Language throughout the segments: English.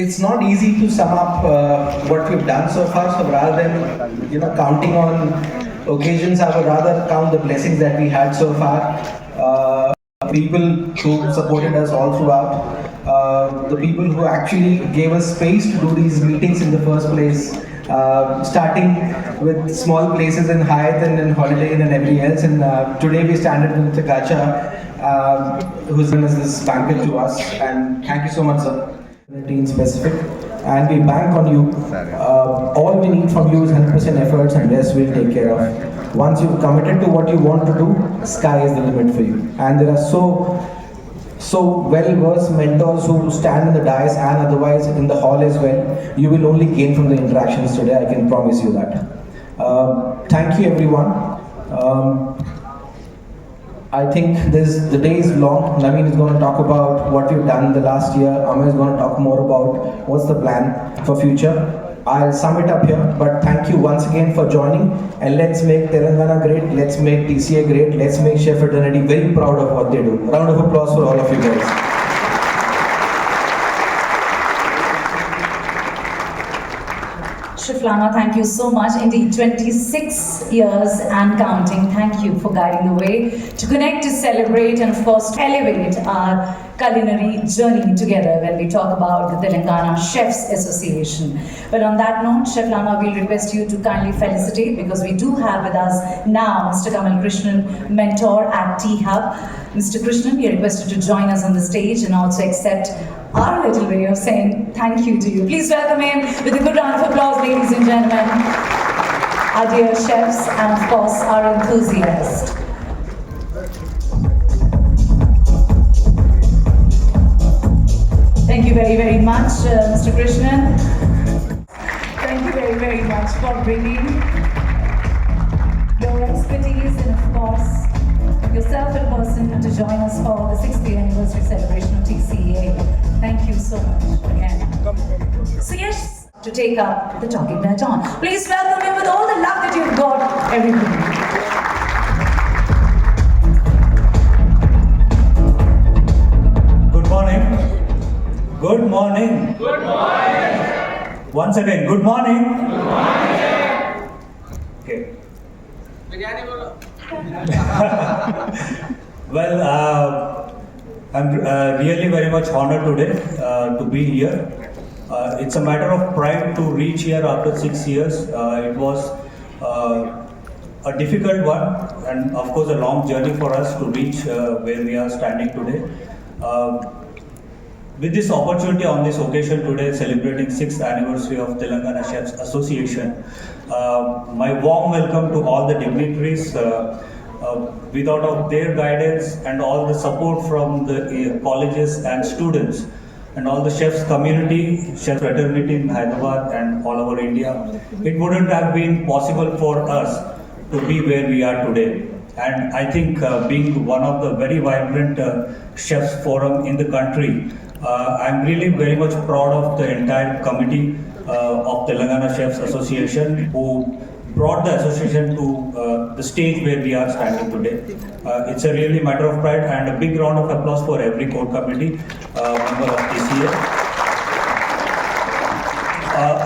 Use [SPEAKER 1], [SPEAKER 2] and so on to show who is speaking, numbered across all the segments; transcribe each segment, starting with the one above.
[SPEAKER 1] it's not easy to sum up what we've done so far. So rather than counting on occasions, I would rather count the blessings that we had so far. People who supported us all throughout, the people who actually gave us space to do these meetings in the first place, starting with small places in Hyatt and in Holiday Inn and everything else. And today we stand with Gacha, who's given us this banquet to us. And thank you so much, sir. In specific, and we bank on you. All we need from you is 100% efforts, and rest we'll take care of. Once you've committed to what you want to do, sky is the limit for you. And there are so well-versed mentors who stand in the dais and otherwise in the hall as well. You will only gain from the interactions today, I can promise you that. Thank you, everyone. I think the day is long. Naveen is going to talk about what we've done the last year. Amma is going to talk more about what's the plan for future. I'll sum it up here, but thank you once again for joining, and let's make Telangana great, let's make TCA great, let's make Chef Fraternity very proud of what they do. Round of applause for all of you guys.
[SPEAKER 2] Chef Lana, thank you so much. Indeed, 26 years and counting. Thank you for guiding the way to connect, to celebrate, and of course, to elevate our culinary journey together when we talk about the Telangana Chefs Association. But on that note, Chef Lana, we'll request you to kindly felicitate, because we do have with us now Mr. Kamal Krishnan, mentor at T-Hub. Mr. Krishnan, we are requested to join us on the stage and also accept our little way of saying thank you to you. Please welcome him with a good round of applause, ladies and gentlemen. Our dear chefs and of course our enthusiasts. Thank you very, very much, Mr. Krishnan. Thank you very, very much for bringing your expertise and of course yourself in person to join us for the 60th anniversary celebration of TCA. Thank you so much again. So yes, to take up the talking baton. Please welcome him with all the love that you've got, everybody.
[SPEAKER 3] Good morning. Good morning.
[SPEAKER 4] Good morning.
[SPEAKER 3] Once again, good morning.
[SPEAKER 4] Good morning.
[SPEAKER 3] Okay.
[SPEAKER 4] Biryani bolo.
[SPEAKER 3] Well, I'm really very much honored today to be here. It's a matter of pride to reach here after 6 years. It was a difficult one and of course a long journey for us to reach where we are standing today. With this opportunity on this occasion today, celebrating 6th anniversary of Telangana Chefs Association, my warm welcome to all the dignitaries. Without of their guidance and all the support from the colleges and students and all the chefs community, chef fraternity in Hyderabad and all over India, it wouldn't have been possible for us to be where we are today. And I think being one of the very vibrant chefs forum in the country, I'm really very much proud of the entire committee of Telangana Chefs Association who brought the association to the stage where we are standing today. It's a really matter of pride, and a big round of applause for every core committee member of TCA.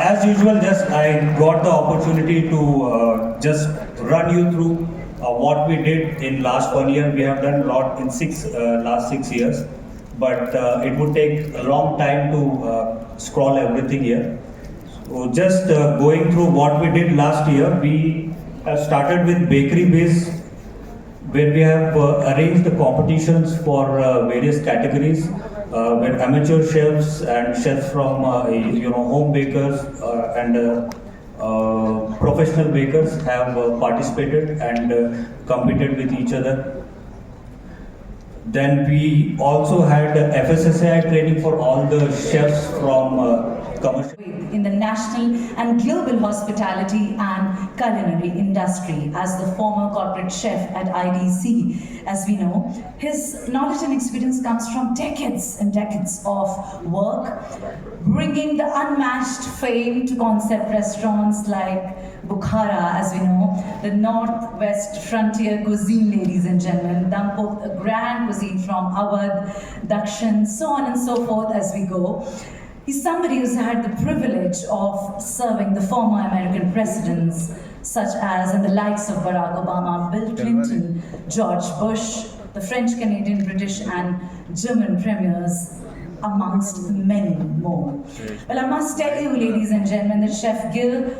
[SPEAKER 3] As usual, I got the opportunity to just run you through what we did in last 1 year. We have done a lot in last 6 years, but it would take a long time to scroll everything here. So just going through what we did last year, we have started with bakery base, where we have arranged the competitions for various categories, where amateur chefs and chefs from home bakers and professional bakers have participated and competed with each other. Then we also had FSSAI training for all the chefs from commercial.
[SPEAKER 2] In the national and global hospitality and culinary industry as the former corporate chef at IDC. As we know, his knowledge and experience comes from decades and decades of work, bringing the unmatched fame to concept restaurants like Bukhara, as we know, the Northwest Frontier cuisine, ladies and gentlemen, Dampot, a grand cuisine from Awadh, Dakshin, so on and so forth as we go. He's somebody who's had the privilege of serving the former American presidents, such as and the likes of Barack Obama, Bill Clinton, George Bush, the French, Canadian, British, and German premiers, amongst many more. Well, I must tell you, ladies and gentlemen, that Chef Gill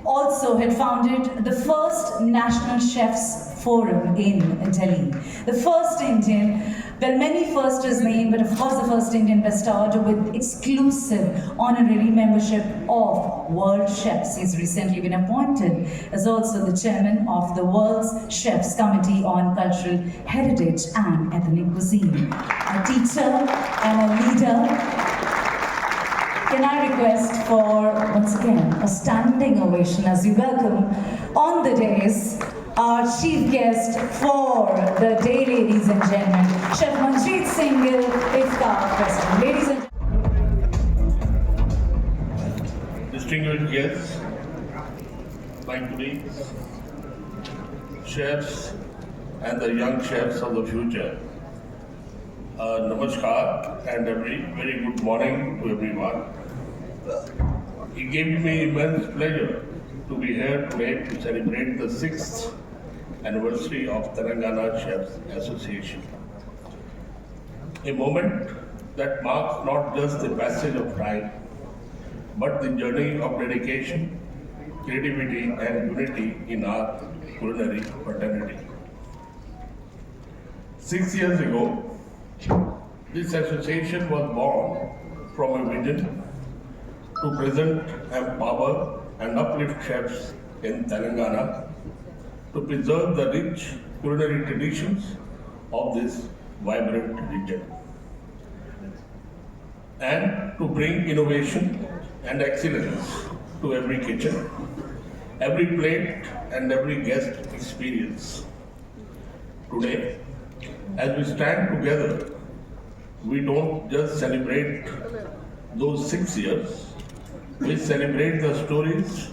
[SPEAKER 2] also had founded the first National Chefs Forum in Delhi. The first Indian, well, many first his name, but of course the first Indian bestowed with exclusive honorary membership of World Chefs. He's recently been appointed as also the chairman of the World's Chefs Committee on Cultural Heritage and Ethnic Cuisine. A teacher and a leader. Can I request for, once again, a standing ovation as we welcome on the dais our chief guest for the day, ladies and gentlemen, Chef Manjeet Singh Gill, Iftar President. Ladies and
[SPEAKER 5] distinguished guests, my colleagues, chefs and the young chefs of the future. Namaskar and a very good morning to everyone. It gave me immense pleasure to be here today to celebrate the 6th anniversary of Telangana Chefs Association. A moment that marks not just the passage of time, but the journey of dedication, creativity and unity in our culinary fraternity. 6 years ago, this association was born from a vision to present, empower and uplift chefs in Telangana, to preserve the rich culinary traditions of this vibrant region, and to bring innovation and excellence to every kitchen, every plate and every guest experience. Today, as we stand together, we don't just celebrate those 6 years, we celebrate the stories,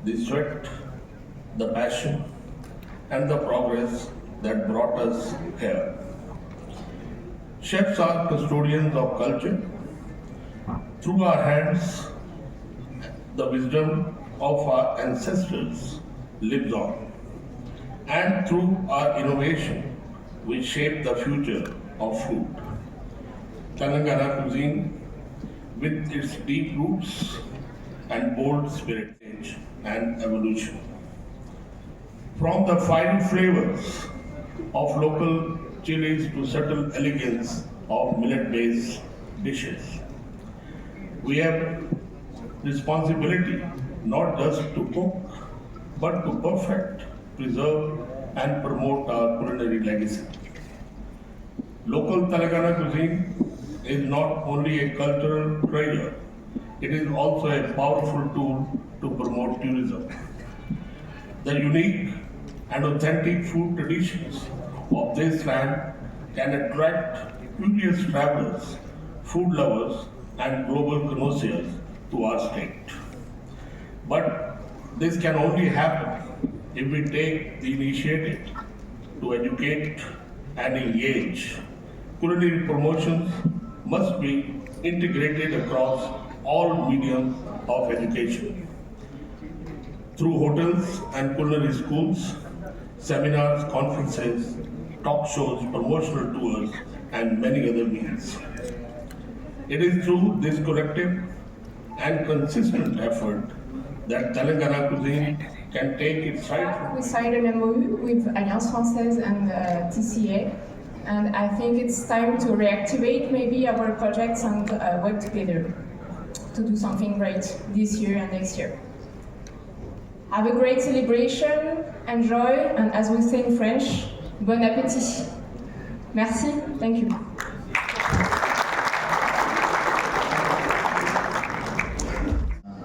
[SPEAKER 5] the sweat, the passion, and the progress that brought us here. Chefs are custodians of culture. Through our hands, the wisdom of our ancestors lives on. And through our innovation, we shape the future of food. Telangana cuisine, with its deep roots and bold spirit, change and evolution. From the fiery flavors of local chilies to subtle elegance of millet-based dishes, we have responsibility not just to cook, but to perfect, preserve, and promote our culinary legacy. Local Telangana cuisine is not only a cultural treasure, it is also a powerful tool to promote tourism. The unique and authentic food traditions of this land can attract curious travelers, food lovers, and global connoisseurs to our state. But this can only happen if we take the initiative to educate and engage. Culinary promotions must be integrated across all mediums of education. Through hotels and culinary schools, seminars, conferences, talk shows, promotional tours, and many other means. It is through this collective and consistent effort that Telangana cuisine can take its right.
[SPEAKER 6] We signed an MOU with Alliance Française and TCA, and I think it's time to reactivate maybe our projects and work together to do something great this year and next year. Have a great celebration, enjoy, and as we say in French, bon appétit. Merci, thank you.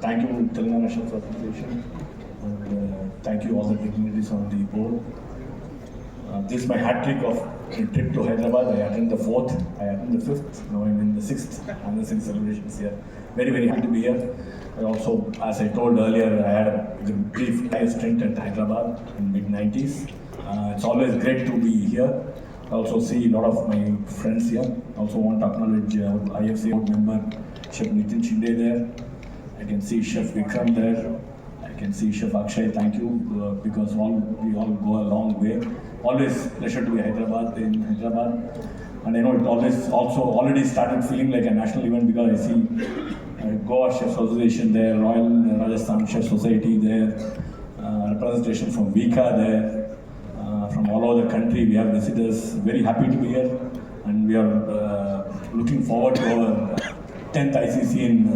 [SPEAKER 7] Thank you, Telangana Chefs Association, and thank you all the dignitaries on the board. This is my hat trick of a trip to Hyderabad. I attended the 4th, I attended the 5th, now I'm in the 6th anniversary celebrations here. Very, very happy to be here. I also, as I told earlier, I had a brief stint at Hyderabad in the mid-90s. It's always great to be here. I also see a lot of my friends here. I also want to acknowledge IFC board member Chef Nitin Shinde there. I can see Chef Vikram there. I can see Chef Akshay. Thank you because we all go a long way. Always pleasure to be in Hyderabad. And I know it always also already started feeling like a national event because I see Goa Chefs Association there, Royal Rajasthan Chef Society there, representation from Vika there, from all over the country. We have visitors. Very happy to be here, and we are looking forward to our 10th ICC in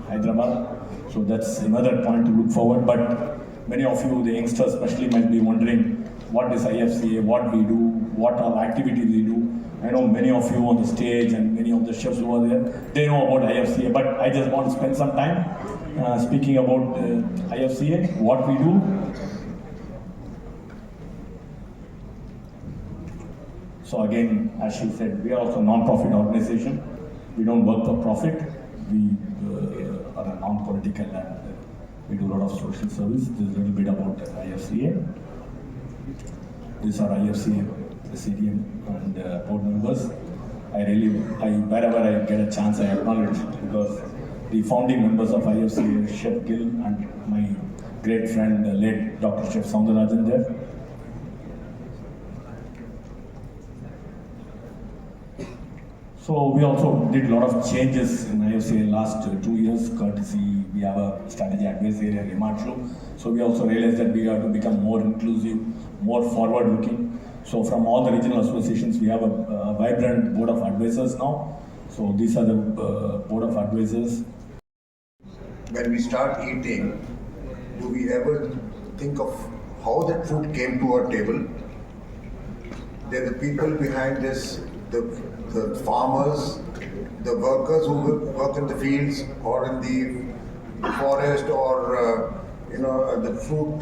[SPEAKER 7] Hyderabad. So that's another point to look forward. But many of you, the youngsters especially, might be wondering what is IFCA, what we do, what all activities we do. I know many of you on the stage and many of the chefs who are there, they know about IFCA, but I just want to spend some time speaking about IFCA, what we do. So again, as she said, we are also a non-profit organization. We don't work for profit. We are a non-political and we do a lot of social service. This is a little bit about IFCA. These are IFCA Presidium and board members. Wherever I get a chance, I acknowledge because the founding members of IFCA, Chef Gill and my great friend, late Dr. Chef Soundarajan there. So we also did a lot of changes in IFCA in last 2 years, courtesy we have a strategy advisory area in Himanshu. So we also realized that we have to become more inclusive, more forward-looking. So from all the regional associations, we have a vibrant board of advisors now. So these are the board of advisors.
[SPEAKER 8] When we start eating, do we ever think of how that food came to our table? They're the people behind this, the farmers, the workers who work in the fields or in the forest or the fruit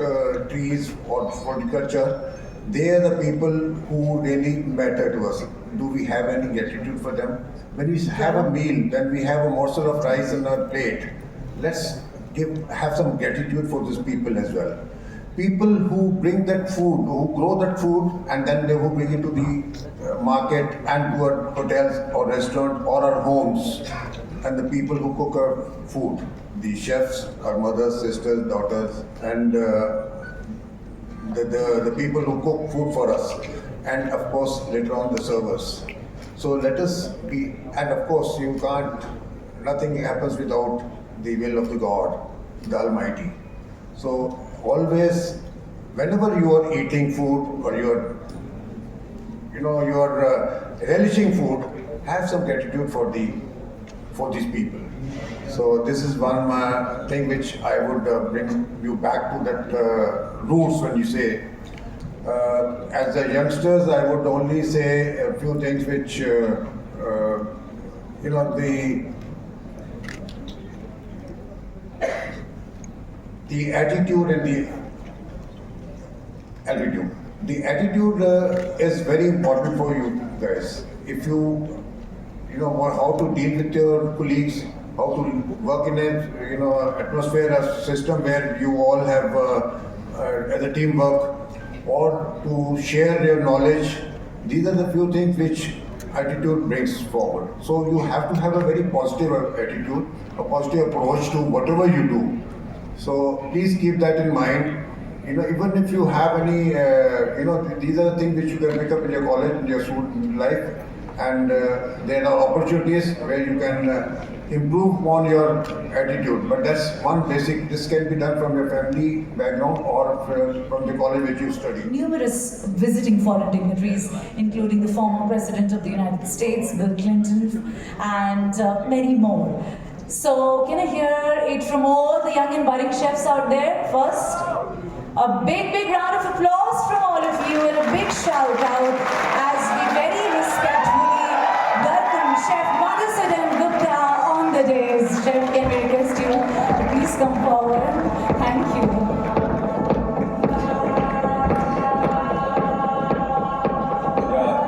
[SPEAKER 8] trees or horticulture. They are the people who really matter to us. Do we have any gratitude for them? When we have a meal, when we have a morsel of rice on our plate, let's have some gratitude for these people as well. People who bring that food, who grow that food, and then who bring it to the market and to our hotels or restaurant or our homes, and the people who cook our food, the chefs, our mothers, sisters, daughters, and the people who cook food for us, and of course later on the servers. So let us be, and of course nothing happens without the will of the God, the Almighty. So always, whenever you are eating food or you're relishing food, have some gratitude for these people. So this is one thing which I would bring you back to that roots when you say. As the youngsters, I would only say a few things which the attitude and the attitude. The attitude is very important for you guys. If you how to deal with your colleagues, how to work in a atmosphere, a system where you all have as a teamwork, or to share your knowledge. These are the few things which attitude brings forward. So you have to have a very positive attitude, a positive approach to whatever you do. So please keep that in mind. Even if you have any, these are the things which you can pick up in your college, in your student life, and there are opportunities where you can improve on your attitude. But that's one basic. This can be done from your family background or from the college which you study.
[SPEAKER 2] Numerous visiting foreign dignitaries, including the former President of the United States, Bill Clinton, and many more. So, can I hear it from all the young and budding chefs out there first? A big round of applause from all of you and a big shout out as we very respectfully welcome Chef Madhusudan Gupta on the dais. Chef, can we request you to please come forward? Thank you.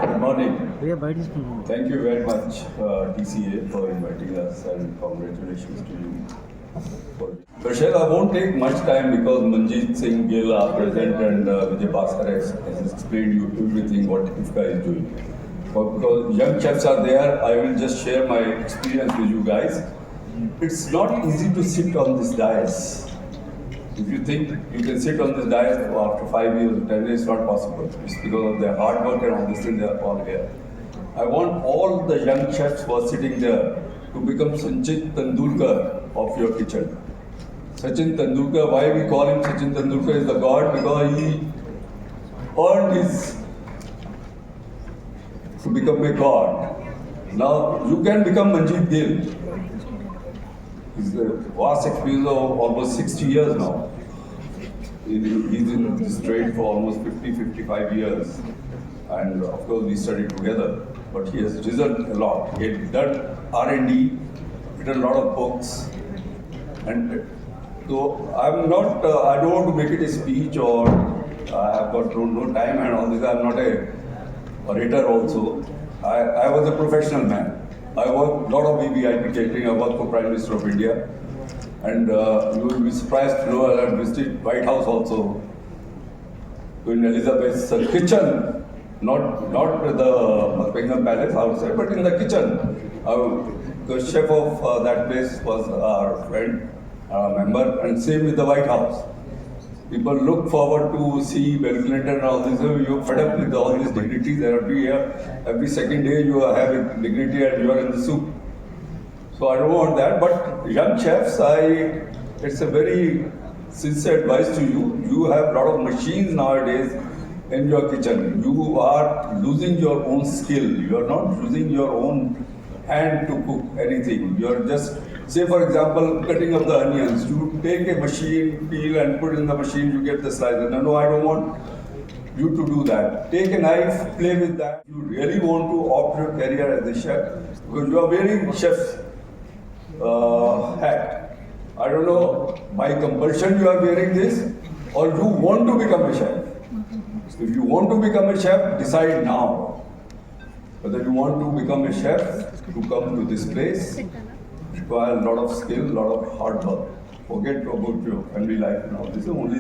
[SPEAKER 9] Good morning. Thank you very much, TCA, for inviting us, and congratulations to you. Prashad, I won't take much time because Manjeet Singh Gill, our president, and Vijay Bhaskar has explained you everything what IFCA is doing. But because young chefs are there, I will just share my experience with you guys. it's not easy to sit on this dais. If you think you can sit on this dais after 5 years, 10 years, it's not possible. It's because of their hard work and all this thing, they are all here. I want all the young chefs who are sitting there to become Sachin Tendulkar of your kitchen. Sachin Tendulkar, why we call him Sachin Tendulkar is the god, because he earned his to become a god. Now you can become Manjeet Gill. He's a vast experience of almost 60 years now. He's in this trade for almost 50-55 years. And of course we studied together. But he has risen a lot. He has done R&D, written a lot of books. And so I'm not, I don't want to make it a speech or I've got no time and all this. I'm not a orator also. I was a professional man. I worked a lot of VVIP catering. I worked for Prime Minister of India. And you will be surprised to know I visited White House also. Queen Elizabeth's kitchen. Not the Buckingham Palace outside, but in the kitchen. The chef of that place was our friend, our member, and same with the White House. People look forward to see Bill Clinton and all this. You're fed up with all these dignities. Every second day you have a dignity and you are in the soup. So I don't want that. But young chefs, it's a very sincere advice to you. You have a lot of machines nowadays in your kitchen. You are losing your own skill. You are not using your own hand to cook anything. You are just, say for example, cutting up the onions. You take a machine, peel and put in the machine, you get the slices. No, I don't want you to do that. Take a knife, play with that. You really want to opt your career as a chef because you are wearing chef's hat. I don't know, by compulsion you are wearing this or you want to become a chef. If you want to become a chef, decide now whether you want to become a chef to come to this place. Require a lot of skill, a lot of hard work. Forget about your family life now. This is only